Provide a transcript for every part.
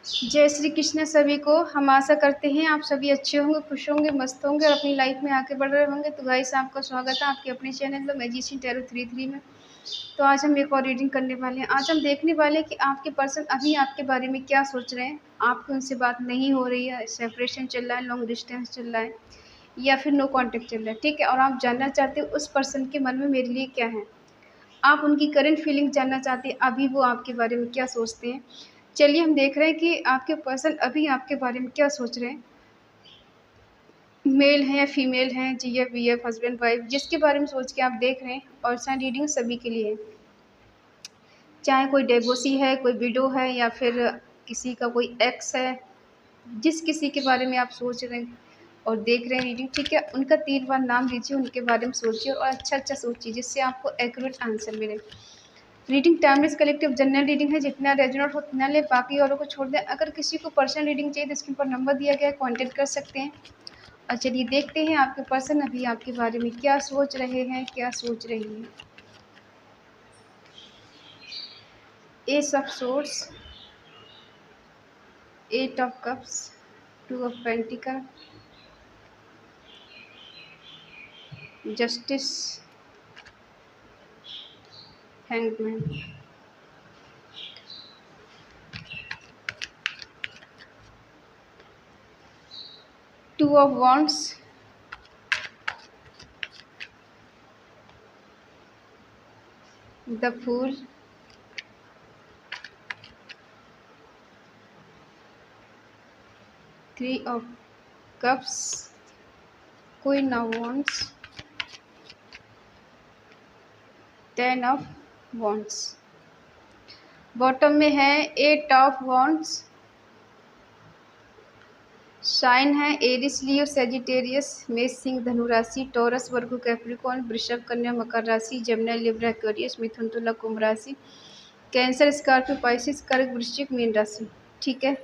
जय श्री कृष्ण सभी को। हम आशा करते हैं आप सभी अच्छे होंगे, खुश होंगे, मस्त होंगे और अपनी लाइफ में आगे बढ़ रहे होंगे। तो गाइस, आपका स्वागत है आपके अपने चैनल द मैजिशियन टैरो 33 में। तो आज हम एक और रीडिंग करने वाले हैं। आज हम देखने वाले हैं कि आपके पर्सन अभी आपके बारे में क्या सोच रहे हैं। आपकी उनसे बात नहीं हो रही है, सेपरेशन चल रहा है, लॉन्ग डिस्टेंस चल रहा है या फिर नो कॉन्टेक्ट चल रहा है, ठीक है। और आप जानना चाहते हो उस पर्सन के मन में मेरे लिए क्या है। आप उनकी करंट फीलिंग जानना चाहते हैं, अभी वो आपके बारे में क्या सोचते हैं। चलिए हम देख रहे हैं कि आपके पर्सन अभी आपके बारे में क्या सोच रहे हैं। मेल हैं या फीमेल हैं, जीएफ बीएफ, हस्बैंड वाइफ, जिसके बारे में सोच के आप देख रहे हैं। और साइन रीडिंग सभी के लिए है, चाहे कोई डिवोर्सी है, कोई विडो है या फिर किसी का कोई एक्स है। जिस किसी के बारे में आप सोच रहे हैं और देख रहे हैं रीडिंग, ठीक है, उनका 3 बार नाम लीजिए, उनके बारे में सोचिए और अच्छा अच्छा सोचिए जिससे आपको एक्यूरेट आंसर मिले। Reading timeless collective general reading है, जितना रेजोनेट हो उतना ले, बाकी औरों को छोड़ दें। अगर किसी को पर्सनल रीडिंग चाहिए तो स्क्रीन पर नंबर दिया गया है, कॉन्टेक्ट कर सकते हैं। और चलिए देखते हैं आपके पर्सन अभी आपके बारे में क्या सोच रहे हैं, क्या सोच रही हैं। Ace of swords, 8 of cups, 2 of pentacle, justice, hangman, 2 of wands, the fool, 3 of cups, queen of wands, 10 of wands. Bottom में है 8 ऑफ वॉन्ड्स। साइन है एरिस, लियो, सेजिटेरियस, मेष, सिंह, धनु राशि, टॉरस, वर्गो, कैप्रिकॉर्न, वृषभ, कन्या, मकर राशि, जमुना, लिब्रा, एक्वेरियस, मिथुन, तुला, कुंभ राशि, कैंसर, स्कॉर्पियो, पाइसिस, कर्क, वृश्चिक, मीन राशि, ठीक है।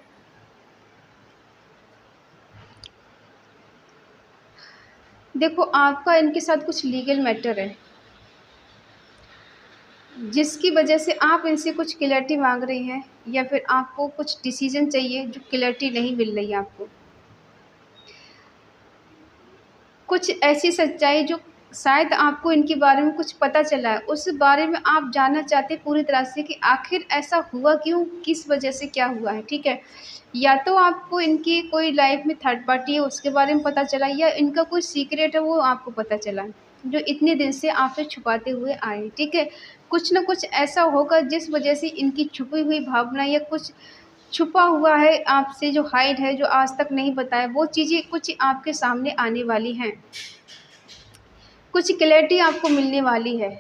देखो, आपका इनके साथ कुछ लीगल मैटर है जिसकी वजह से आप इनसे कुछ क्लैरिटी मांग रही हैं या फिर आपको कुछ डिसीजन चाहिए जो क्लैरिटी नहीं मिल रही है आपको। कुछ ऐसी सच्चाई जो शायद आपको इनके बारे में कुछ पता चला है, उस बारे में आप जानना चाहते हैं पूरी तरह से कि आखिर ऐसा हुआ क्यों, किस वजह से, क्या हुआ है, ठीक है। या तो आपको इनकी कोई लाइफ में थर्ड पार्टी है उसके बारे में पता चला, या इनका कोई सीक्रेट है वो आपको पता चला जो इतने दिन से आपसे छुपाते हुए आए, ठीक है। कुछ ना कुछ ऐसा होगा जिस वजह से इनकी छुपी हुई भावना या कुछ छुपा हुआ है आपसे, जो हाइड है, जो आज तक नहीं बताया, वो चीज़ें कुछ आपके सामने आने वाली हैं। कुछ क्लैरिटी आपको मिलने वाली है।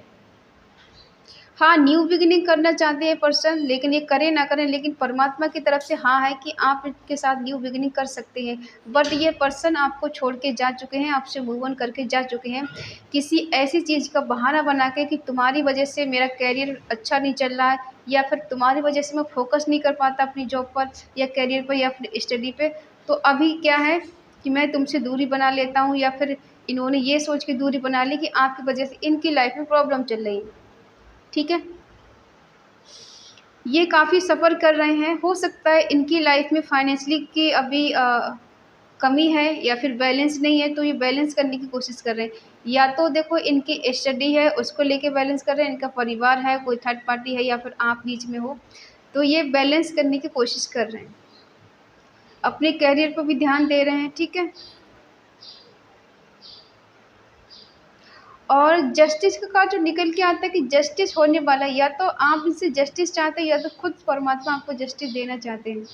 हाँ, न्यू बिगिनिंग करना चाहते हैं पर्सन, लेकिन ये करें ना करें, लेकिन परमात्मा की तरफ से हाँ है कि आप इनके साथ न्यू बिगिनिंग कर सकते हैं। बट ये पर्सन आपको छोड़ के जा चुके हैं, आपसे मूव ऑन करके जा चुके हैं, किसी ऐसी चीज़ का बहाना बना के कि तुम्हारी वजह से मेरा कैरियर अच्छा नहीं चल रहा है, या फिर तुम्हारी वजह से मैं फोकस नहीं कर पाता अपनी जॉब पर या कैरियर पर या फिर स्टडी पे। तो अभी क्या है कि मैं तुमसे दूरी बना लेता हूँ, या फिर इन्होंने ये सोच के दूरी बना ली कि आपकी वजह से इनकी लाइफ में प्रॉब्लम चल रही है, ठीक है। ये काफ़ी सफ़र कर रहे हैं। हो सकता है इनकी लाइफ में फाइनेंशियली की अभी कमी है या फिर बैलेंस नहीं है, तो ये बैलेंस करने की कोशिश कर रहे हैं। या तो देखो इनकी स्टडी है उसको लेके बैलेंस कर रहे हैं, इनका परिवार है, कोई थर्ड पार्टी है या फिर आप बीच में हो, तो ये बैलेंस करने की कोशिश कर रहे हैं। अपने कैरियर पर भी ध्यान दे रहे हैं, ठीक है। और जस्टिस का कार्ड जो निकल के आता है कि जस्टिस होने वाला है, या तो आप इनसे जस्टिस चाहते हैं या तो खुद परमात्मा आपको जस्टिस देना चाहते हैं।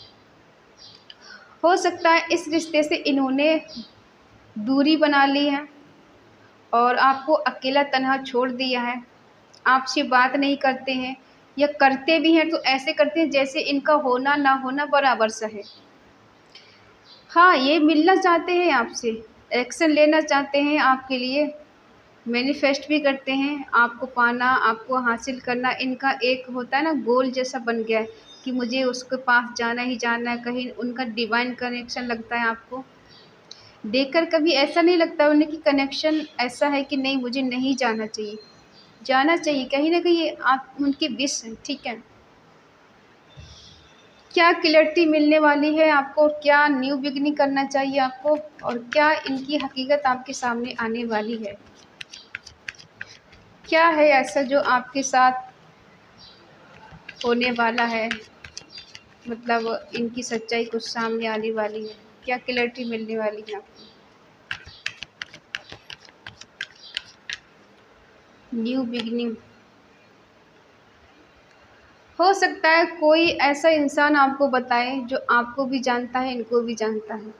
हो सकता है इस रिश्ते से इन्होंने दूरी बना ली है और आपको अकेला तन्हा छोड़ दिया है, आपसे बात नहीं करते हैं, या करते भी हैं तो ऐसे करते हैं जैसे इनका होना ना होना बराबर सा है। हाँ, ये मिलना चाहते हैं आपसे, एक्शन लेना चाहते हैं आपके लिए, मैनिफेस्ट भी करते हैं, आपको पाना, आपको हासिल करना इनका एक होता है ना, गोल जैसा बन गया है कि मुझे उसके पास जाना ही जाना है। कहीं उनका डिवाइन कनेक्शन लगता है आपको देखकर, कभी ऐसा नहीं लगता उन्हें कि कनेक्शन ऐसा है कि नहीं मुझे नहीं जाना चाहिए, जाना चाहिए। कहीं ना कहीं आप उनकी विश है, ठीक है। क्या क्लैरिटी मिलने वाली है आपको, क्या न्यू बिगिनिंग करना चाहिए आपको, और क्या इनकी हकीकत आपके सामने आने वाली है। क्या है ऐसा जो आपके साथ होने वाला है, मतलब इनकी सच्चाई कुछ सामने आने वाली है, क्या क्लैरिटी मिलने वाली है आपको। New beginning. हो सकता है कोई ऐसा इंसान आपको बताए जो आपको भी जानता है, इनको भी जानता है।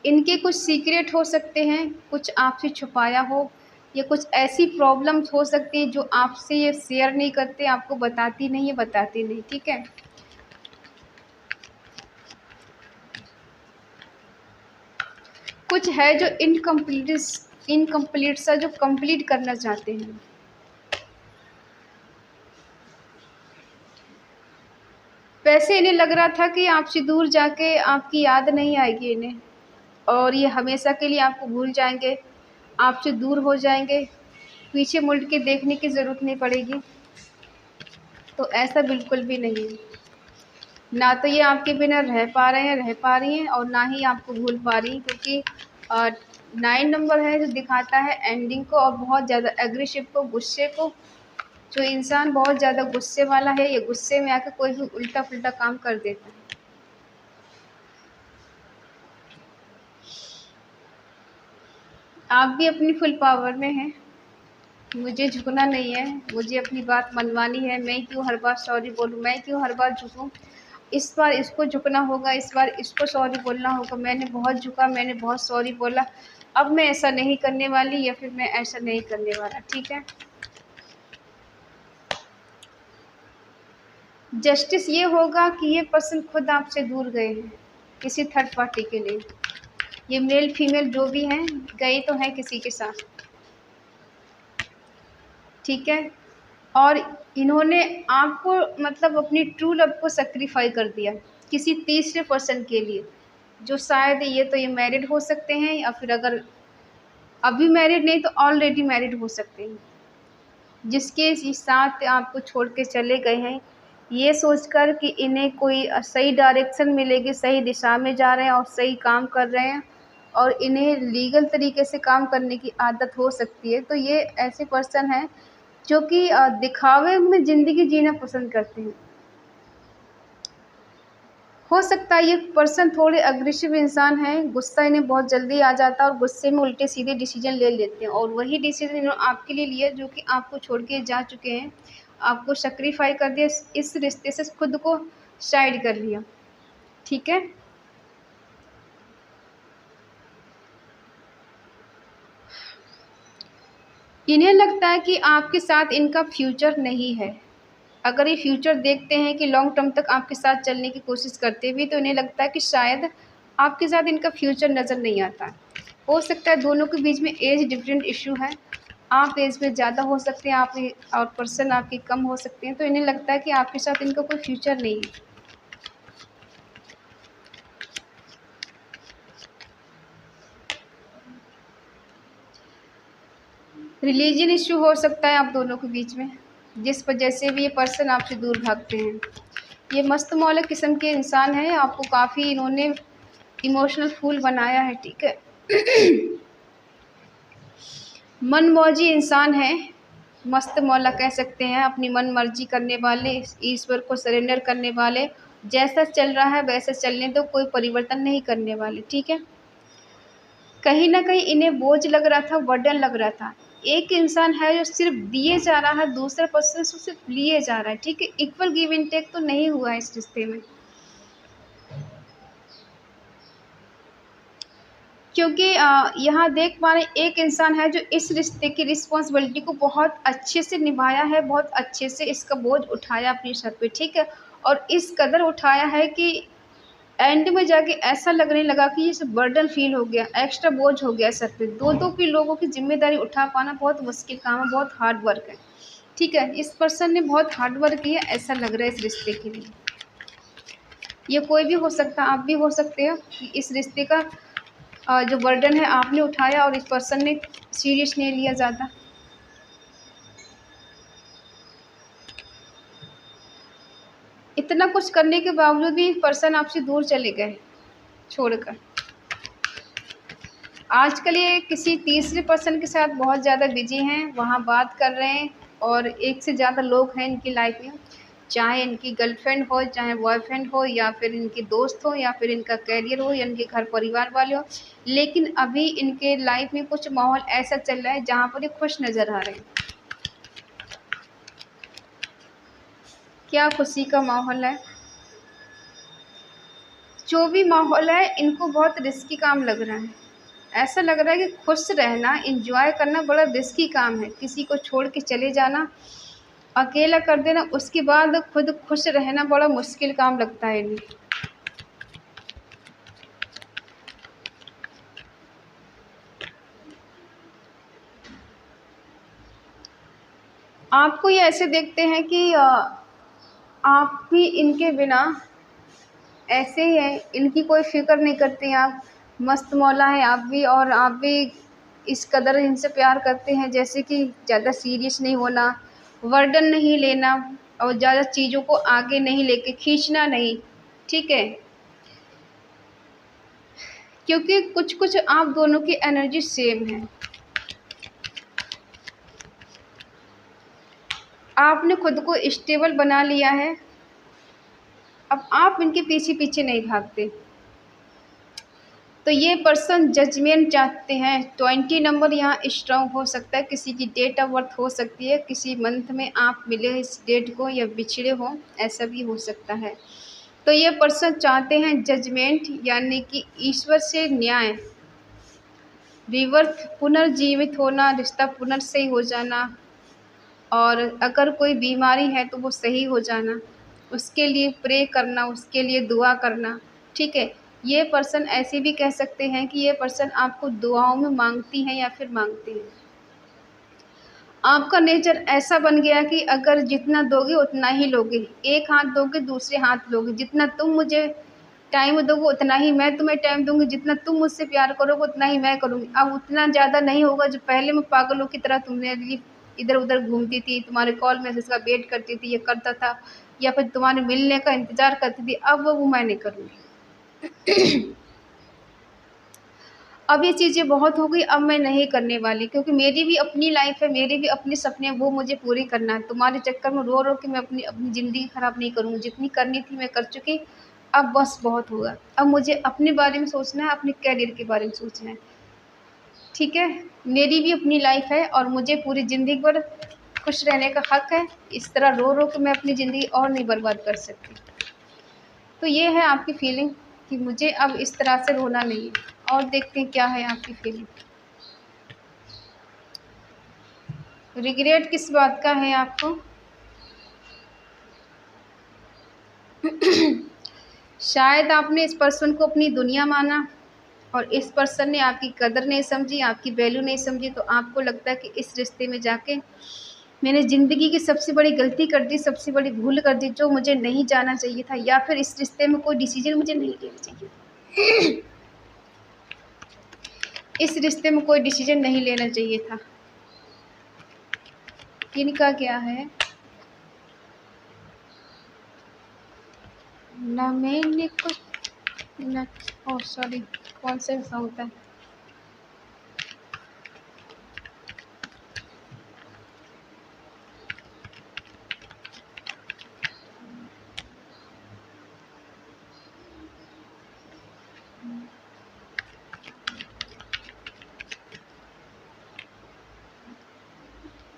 इनके कुछ सीक्रेट हो सकते हैं, कुछ आपसे छुपाया हो, या कुछ ऐसी प्रॉब्लम्स हो सकती है जो आपसे ये शेयर नहीं करते, आपको बताती नहीं है, बताती नहीं, ठीक है। कुछ है जो इनकम्प्लीट सा जो कंप्लीट करना चाहते हैं। वैसे इन्हें लग रहा था कि आपसे दूर जाके आपकी याद नहीं आएगी इन्हें, और ये हमेशा के लिए आपको भूल जाएंगे, आपसे दूर हो जाएंगे, पीछे मुड़ के देखने की ज़रूरत नहीं पड़ेगी। तो ऐसा बिल्कुल भी नहीं है। ना तो ये आपके बिना रह पा रहे हैं, रह पा रही हैं, और ना ही आपको भूल पा रही, क्योंकि 9 नंबर है जो दिखाता है एंडिंग को, और बहुत ज़्यादा एग्रेसिव को, गुस्से को। जो इंसान बहुत ज़्यादा गुस्से वाला है, ये गुस्से में आकर कोई भी उल्टा पुल्टा काम कर देता है। आप भी अपनी फुल पावर में हैं। मुझे झुकना नहीं है, मुझे अपनी बात मनवानी है। मैं क्यों हर बार सॉरी बोलूँ, मैं क्यों हर बार झुकूँ। इस बार इसको झुकना होगा, इस बार इसको सॉरी बोलना होगा। मैंने बहुत झुका, मैंने बहुत सॉरी बोला, अब मैं ऐसा नहीं करने वाली, या फिर मैं ऐसा नहीं करने वाला, ठीक है। जस्टिस ये होगा कि ये पर्सन खुद आपसे दूर गए हैं किसी थर्ड पार्टी के लिए। ये मेल फीमेल जो भी हैं, गए तो हैं किसी के साथ, ठीक है। और इन्होंने आपको, मतलब अपनी ट्रू लव को सेक्रीफाई कर दिया किसी तीसरे पर्सन के लिए, जो शायद ये मैरिड हो सकते हैं, या फिर अगर अभी मैरिड नहीं तो ऑलरेडी मैरिड हो सकते हैं, जिसके साथ आपको छोड़ के चले गए हैं ये सोचकर कि इन्हें कोई सही डायरेक्शन मिलेगी, सही दिशा में जा रहे हैं और सही काम कर रहे हैं, और इन्हें लीगल तरीके से काम करने की आदत हो सकती है। तो ये ऐसे पर्सन हैं जो कि दिखावे में ज़िंदगी जीना पसंद करते हैं। हो सकता है ये पर्सन थोड़े अग्रेसिव इंसान हैं, गुस्सा इन्हें बहुत जल्दी आ जाता है, और गुस्से में उल्टे सीधे डिसीजन ले लेते हैं, और वही डिसीजन इन्होंने आपके लिए लिया जो कि आपको छोड़ के जा चुके हैं, आपको सेक्रीफाई कर दिया, इस रिश्ते से खुद को साइड कर लिया, ठीक है। इन्हें लगता है कि आपके साथ इनका फ्यूचर नहीं है। अगर ये फ्यूचर देखते हैं कि लॉन्ग टर्म तक आपके साथ चलने की कोशिश करते भी, तो इन्हें लगता है कि शायद आपके साथ इनका फ्यूचर नज़र नहीं आता। हो सकता है दोनों के बीच में एज डिफरेंट इशू है, आप एज में ज़्यादा हो सकते हैं, आप और पर्सन आपके कम हो सकते हैं। तो इन्हें लगता है कि आपके साथ इनका कोई फ्यूचर नहीं है। रिलीजन इशू हो सकता है आप दोनों के बीच में, जिस वजह से भी ये पर्सन आपसे दूर भागते हैं। ये मस्त मौला किस्म के इंसान हैं, आपको काफ़ी इन्होंने इमोशनल फूल बनाया है, ठीक है। मनमौजी इंसान है, मस्त मौला कह सकते हैं, अपनी मन मर्जी करने वाले, ईश्वर को सरेंडर करने वाले, जैसा चल रहा है वैसा चलने दो, कोई परिवर्तन नहीं करने वाले, ठीक है। कहीं ना कहीं इन्हें बोझ लग रहा था, बर्डन लग रहा था। एक इंसान है जो सिर्फ दिए जा रहा है, दूसरा पर्सन से सिर्फ लिए जा रहा है, ठीक है। इक्वल गिव एंड टेक तो नहीं हुआ है इस रिश्ते में, क्योंकि यहाँ देख पा रहे एक इंसान है जो इस रिश्ते की रिस्पॉन्सिबिलिटी को बहुत अच्छे से निभाया है, बहुत अच्छे से इसका बोझ उठाया अपनी सर पे, ठीक है। और इस कदर उठाया है कि एंड में जाके ऐसा लगने लगा कि ये सब बर्डन फील हो गया, एक्स्ट्रा बोझ हो गया सर पे। दो दो की लोगों की जिम्मेदारी उठा पाना बहुत मुश्किल काम है, बहुत हार्ड वर्क है, ठीक है। इस पर्सन ने बहुत हार्ड वर्क किया, ऐसा लग रहा है इस रिश्ते के लिए। ये कोई भी हो सकता, आप भी हो सकते हो कि इस रिश्ते का जो बर्डन है आपने उठाया और इस पर्सन ने सीरियस नहीं लिया ज़्यादा। इतना कुछ करने के बावजूद भी पर्सन आपसे दूर चले गए छोड़कर। आजकल ये किसी तीसरे पर्सन के साथ बहुत ज़्यादा बिजी हैं, वहाँ बात कर रहे हैं, और एक से ज़्यादा लोग हैं इनकी लाइफ में, चाहे इनकी गर्लफ्रेंड हो, चाहे बॉयफ्रेंड हो, या फिर इनके दोस्त हो, या फिर इनका कैरियर हो, या इनके घर परिवार वाले हो। लेकिन अभी इनके लाइफ में कुछ माहौल ऐसा चल रहा है जहाँ पर ये खुश नज़र आ रहे हैं। क्या खुशी का माहौल है। जो भी माहौल है इनको बहुत रिस्की काम लग रहा है। ऐसा लग रहा है कि खुश रहना, एंजॉय करना बड़ा रिस्की काम है। किसी को छोड़ के चले जाना, अकेला कर देना, उसके बाद खुद खुश रहना बड़ा मुश्किल काम लगता है इन्हें। आपको ये ऐसे देखते हैं कि आप भी इनके बिना ऐसे ही हैं, इनकी कोई फ़िक्र नहीं करते हैं आप, मस्त मौला हैं आप भी, और आप भी इस कदर इनसे प्यार करते हैं जैसे कि ज़्यादा सीरियस नहीं होना, बर्डन नहीं लेना, और ज़्यादा चीज़ों को आगे नहीं लेके खींचना नहीं, ठीक है। क्योंकि कुछ कुछ आप दोनों की एनर्जी सेम है। आपने खुद को स्टेबल बना लिया है, अब आप इनके पीछे पीछे नहीं भागते। तो ये पर्सन जजमेंट चाहते हैं। 20 नंबर यहाँ स्ट्रॉन्ग हो सकता है, किसी की डेट ऑफ बर्थ हो सकती है, किसी मंथ में आप मिले इस डेट को या बिछड़े हो, ऐसा भी हो सकता है। तो ये पर्सन चाहते हैं जजमेंट, यानी कि ईश्वर से न्याय, रिवर्थ, पुनर्जीवित होना, रिश्ता पुनर्सही हो जाना, और अगर कोई बीमारी है तो वो सही हो जाना, उसके लिए प्रे करना, उसके लिए दुआ करना, ठीक है। ये पर्सन ऐसे भी कह सकते हैं कि ये पर्सन आपको दुआओं में मांगती हैं या फिर मांगते हैं। आपका नेचर ऐसा बन गया कि अगर जितना दोगे उतना ही लोगे, एक हाथ दोगे दूसरे हाथ लोगे, जितना तुम मुझे टाइम दोगे उतना ही मैं तुम्हें टाइम दूंगी, जितना तुम मुझसे प्यार करोगे उतना ही मैं करूँगी। अब उतना ज़्यादा नहीं होगा। जो पहले मैं पागलों की तरह तुमने लिए इधर उधर घूमती थी, तुम्हारे कॉल मैसेज का वेट करती थी, ये करता था, या फिर तुम्हारे मिलने का इंतज़ार करती थी, अब वो मैं नहीं करूँगी। अब ये चीज़ें बहुत हो गई, अब मैं नहीं करने वाली, क्योंकि मेरी भी अपनी लाइफ है, मेरे भी अपने सपने हैं, वो मुझे पूरी करना है। तुम्हारे चक्कर में रो रो के मैं अपनी अपनी ज़िंदगी ख़राब नहीं करूँगी। जितनी करनी थी मैं कर चुकी, अब बस बहुत हुआ। अब मुझे अपने बारे में सोचना है, अपने कैरियर के बारे में सोचना है, ठीक है। मेरी भी अपनी लाइफ है और मुझे पूरी ज़िंदगी भर खुश रहने का हक़ है। इस तरह रो रो के मैं अपनी ज़िंदगी और नहीं बर्बाद कर सकती। तो ये है आपकी फीलिंग कि मुझे अब इस तरह से रोना नहीं है। और देखते हैं क्या है आपकी फीलिंग। रिग्रेट किस बात का है आपको? शायद आपने इस पर्सन को अपनी दुनिया माना और इस पर्सन ने आपकी कदर नहीं समझी, आपकी वैल्यू नहीं समझी। तो आपको लगता है कि इस रिश्ते में जाके मैंने ज़िंदगी की सबसे बड़ी गलती कर दी, सबसे बड़ी भूल कर दी, जो मुझे नहीं जाना चाहिए था, या फिर इस रिश्ते में कोई डिसीजन मुझे नहीं लेना चाहिए। इस रिश्ते में कोई डिसीजन नहीं लेना चाहिए था। इनका क्या है? ना मैंने कुछ ना, ओह सॉरी, कौन सा सॉन्ग होता है?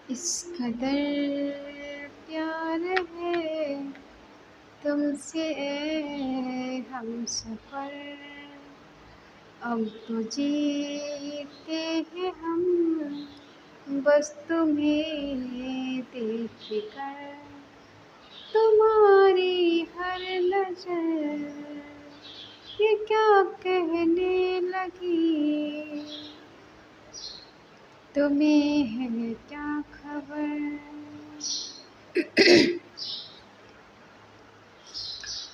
इस कदर प्यार है तुमसे हमसफर, अब तो जीते हैं हम बस तुम्हें देख कर, तुम्हारी हर नजर ये क्या कहने लगी, तुम्हें है क्या खबर।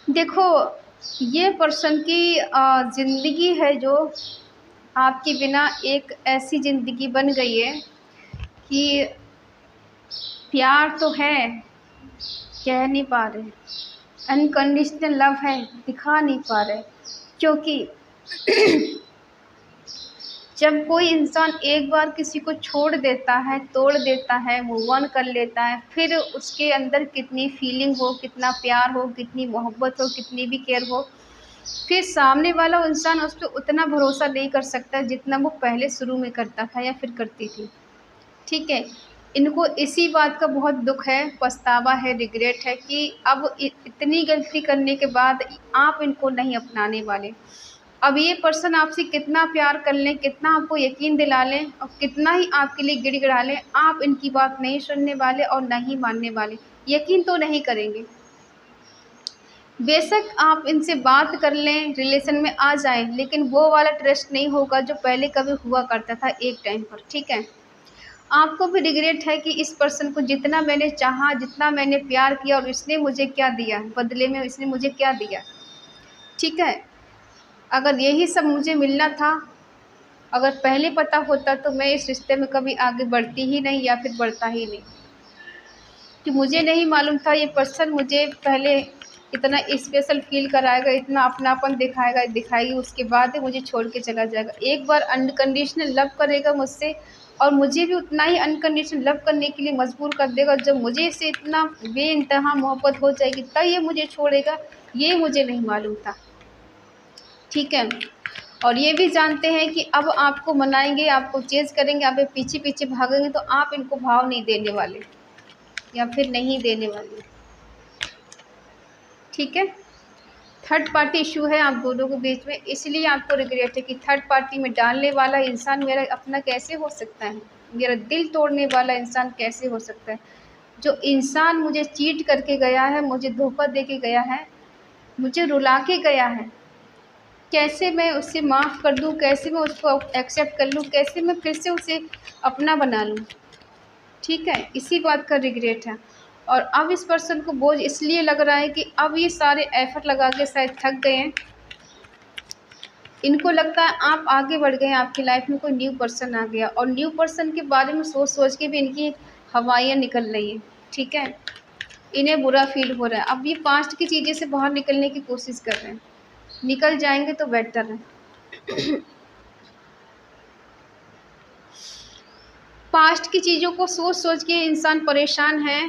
देखो, ये पर्सन की ज़िंदगी है जो आपके बिना एक ऐसी ज़िंदगी बन गई है कि प्यार तो है, कह नहीं पा रहे, अनकंडीशनल लव है, दिखा नहीं पा रहे, क्योंकि जब कोई इंसान एक बार किसी को छोड़ देता है, तोड़ देता है, मूव ऑन कर लेता है, फिर उसके अंदर कितनी फीलिंग हो, कितना प्यार हो, कितनी मोहब्बत हो, कितनी भी केयर हो, फिर सामने वाला इंसान उस पर उतना भरोसा नहीं कर सकता जितना वो पहले शुरू में करता था या फिर करती थी। ठीक है, इनको इसी बात का बहुत दुख है, पछतावा है, रिग्रेट है कि अब इतनी गलती करने के बाद आप इनको नहीं अपनाने वाले। अब ये पर्सन आपसे कितना प्यार कर लें, कितना आपको यकीन दिला लें और कितना ही आपके लिए गिड़गिड़ा लें, आप इनकी बात नहीं सुनने वाले और नहीं मानने वाले, यकीन तो नहीं करेंगे। बेशक आप इनसे बात कर लें, रिलेशन में आ जाएं, लेकिन वो वाला ट्रस्ट नहीं होगा जो पहले कभी हुआ करता था एक टाइम पर। ठीक है, आपको भी रिग्रेट है कि इस पर्सन को जितना मैंने चाहा, जितना मैंने प्यार किया और इसने मुझे क्या दिया, बदले में इसने मुझे क्या दिया। ठीक है, अगर यही सब मुझे मिलना था, अगर पहले पता होता तो मैं इस रिश्ते में कभी आगे बढ़ती ही नहीं या फिर बढ़ता ही नहीं। कि मुझे नहीं मालूम था ये पर्सन मुझे पहले इतना स्पेशल फील कराएगा, इतना अपनापन दिखाएगा, दिखाएगी, उसके बाद ही मुझे छोड़ के चला जाएगा। एक बार अनकंडीशनल लव करेगा मुझसे और मुझे भी उतना ही अनकंडीशनल लव करने के लिए मजबूर कर देगा। जब मुझे इससे इतना बेइंतहा मोहब्बत हो जाएगी तब ये मुझे छोड़ेगा, ये मुझे नहीं मालूम था। ठीक है, और ये भी जानते हैं कि अब आपको मनाएंगे, आपको चेज़ करेंगे, आप पीछे पीछे भागेंगे तो आप इनको भाव नहीं देने वाले या फिर नहीं देने वाले। ठीक है, थर्ड पार्टी इशू है आप दोनों के बीच में, इसलिए आपको रिग्रेट है कि थर्ड पार्टी में डालने वाला इंसान मेरा अपना कैसे हो सकता है, मेरा दिल तोड़ने वाला इंसान कैसे हो सकता है। जो इंसान मुझे चीट करके गया है, मुझे धोखा दे के गया है, मुझे रुला के गया है, कैसे मैं उसे माफ़ कर दूं, कैसे मैं उसको एक्सेप्ट कर लूं, कैसे मैं फिर से उसे अपना बना लूं। ठीक है, इसी बात का रिग्रेट है। और अब इस पर्सन को बोझ इसलिए लग रहा है कि अब ये सारे एफर्ट लगा के शायद थक गए हैं। इनको लगता है आप आगे बढ़ गए हैं, आपकी लाइफ में कोई न्यू पर्सन आ गया और न्यू पर्सन के बारे में सोच सोच के भी इनकी हवाइयाँ निकल रही हैं। ठीक है, इन्हें बुरा फील हो रहा है। अब ये पास्ट की चीज़ें से बाहर निकलने की कोशिश कर रहे हैं, निकल जाएंगे तो बेटर है। पास्ट की चीज़ों को सोच सोच के इंसान परेशान है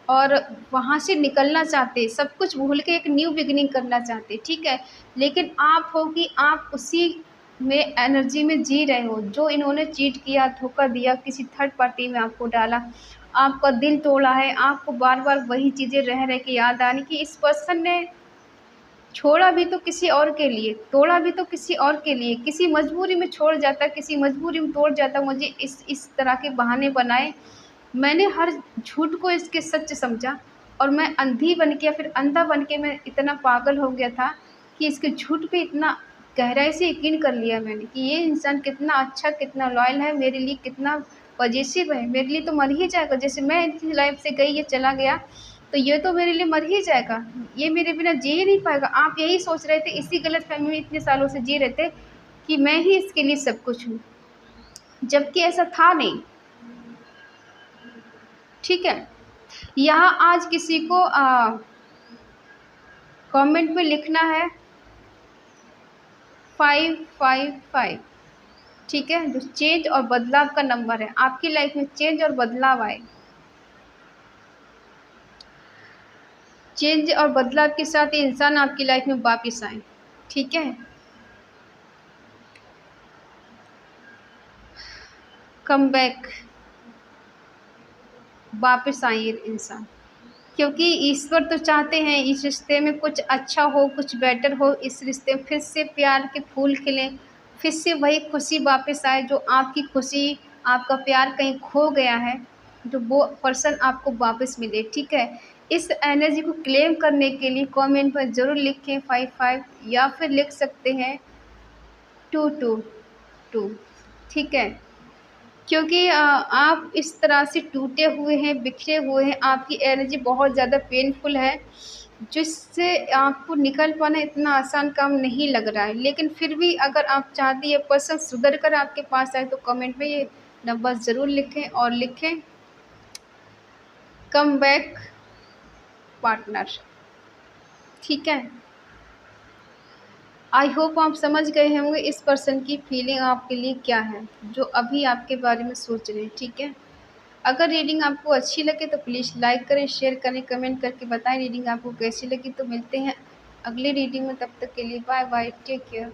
और वहाँ से निकलना चाहते, सब कुछ भूल के एक न्यू बिगिनिंग करना चाहते। ठीक है, लेकिन आप हो कि आप उसी में एनर्जी में जी रहे हो जो इन्होंने चीट किया, धोखा दिया, किसी थर्ड पार्टी में आपको डाला, आपका दिल तोड़ा है, आपको बार बार वही चीज़ें रह रह के याद आनी कि इस पर्सन ने छोड़ा भी तो किसी और के लिए, तोड़ा भी तो किसी और के लिए, किसी मजबूरी में छोड़ जाता, किसी मजबूरी में तोड़ जाता, मुझे इस तरह के बहाने बनाए। मैंने हर झूठ को इसके सच समझा और मैं अंधी बन के या फिर अंधा बन के मैं इतना पागल हो गया था कि इसके झूठ पे इतना गहराई से यकीन कर लिया मैंने कि ये इंसान कितना अच्छा, कितना लॉयल है, मेरे लिए कितना पॉजिटिव है, मेरे लिए तो मर ही जाएगा। जैसे मैं इनकी लाइफ से गई, ये चला गया तो ये तो मेरे लिए मर ही जाएगा, ये मेरे बिना जी ही नहीं पाएगा। आप यही सोच रहे थे, इसी गलतफहमी में इतने सालों से जी रहे थे कि मैं ही इसके लिए सब कुछ हूँ, जबकि ऐसा था नहीं। ठीक है, यहाँ आज किसी को कमेंट में लिखना है 555। ठीक है, जो चेंज और बदलाव का नंबर है, आपकी लाइफ में चेंज और बदलाव आए, चेंज और बदलाव के साथ ये इंसान आपकी लाइफ में वापस आए। ठीक है, कम बैक, वापस आइए इंसान, क्योंकि ईश्वर तो चाहते हैं इस रिश्ते में कुछ अच्छा हो, कुछ बेटर हो, इस रिश्ते में फिर से प्यार के फूल खिलें, फिर से वही खुशी वापस आए जो आपकी खुशी, आपका प्यार कहीं खो गया है, जो वो पर्सन आपको वापस मिले। ठीक है, इस एनर्जी को क्लेम करने के लिए कमेंट में ज़रूर लिखें 55 या फिर लिख सकते हैं 222। ठीक है, क्योंकि आप इस तरह से टूटे हुए हैं, बिखरे हुए हैं, आपकी एनर्जी बहुत ज़्यादा पेनफुल है, जिससे आपको निकल पाना इतना आसान काम नहीं लग रहा है। लेकिन फिर भी अगर आप चाहती है पर्सन सुधर कर आपके पास आए तो कमेंट में ये नंबर ज़रूर लिखें और लिखें कम बैक पार्टनर। ठीक है। आई होप आप समझ गए होंगे इस पर्सन की फीलिंग आपके लिए क्या है, जो अभी आपके बारे में सोच रहे हैं। ठीक है। अगर रीडिंग आपको अच्छी लगे तो प्लीज़ लाइक करें, शेयर करें, कमेंट करके बताएं रीडिंग आपको कैसी लगी। तो मिलते हैं अगली रीडिंग में, तब तक के लिए बाय बाय, टेक केयर।